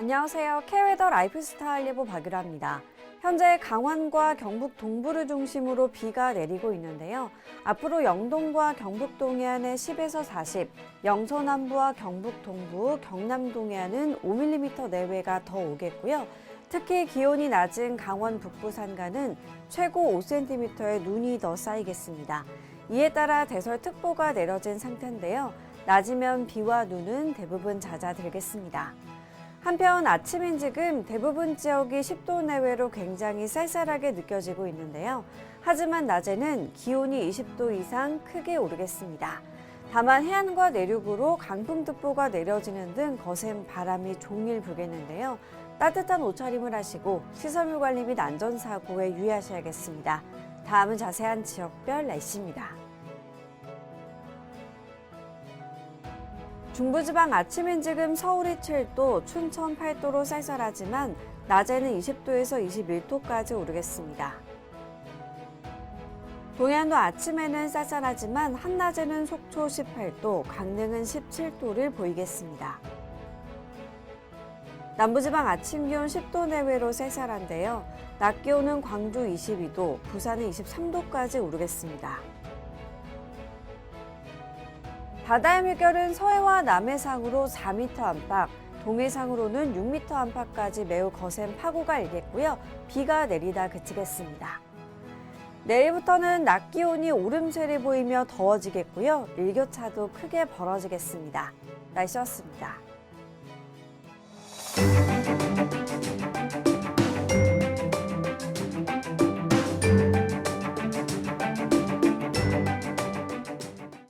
안녕하세요. K웨더 라이프스타일 예보 박유라입니다. 현재 강원과 경북 동부를 중심으로 비가 내리고 있는데요. 앞으로 영동과 경북 동해안에 10에서 40, 영서 남부와 경북 동부, 경남 동해안은 5mm 내외가 더 오겠고요. 특히 기온이 낮은 강원 북부 산간은 최고 5cm의 눈이 더 쌓이겠습니다. 이에 따라 대설특보가 내려진 상태인데요. 낮이면 비와 눈은 대부분 잦아들겠습니다. 한편 아침인 지금 대부분 지역이 10도 내외로 굉장히 쌀쌀하게 느껴지고 있는데요. 하지만 낮에는 기온이 20도 이상 크게 오르겠습니다. 다만 해안과 내륙으로 강풍특보가 내려지는 등 거센 바람이 종일 불겠는데요. 따뜻한 옷차림을 하시고 시설물 관리 및 안전사고에 유의하셔야겠습니다. 다음은 자세한 지역별 날씨입니다. 중부지방 아침인 지금 서울이 7도, 춘천 8도로 쌀쌀하지만 낮에는 20도에서 21도까지 오르겠습니다. 동해안도 아침에는 쌀쌀하지만 한낮에는 속초 18도, 강릉은 17도를 보이겠습니다. 남부지방 아침 기온 10도 내외로 쌀쌀한데요. 낮 기온은 광주 22도, 부산은 23도까지 오르겠습니다. 바다의 물결은 서해와 남해상으로 4m 안팎, 동해상으로는 6m 안팎까지 매우 거센 파고가 일겠고요. 비가 내리다 그치겠습니다. 내일부터는 낮 기온이 오름세를 보이며 더워지겠고요. 일교차도 크게 벌어지겠습니다. 날씨였습니다.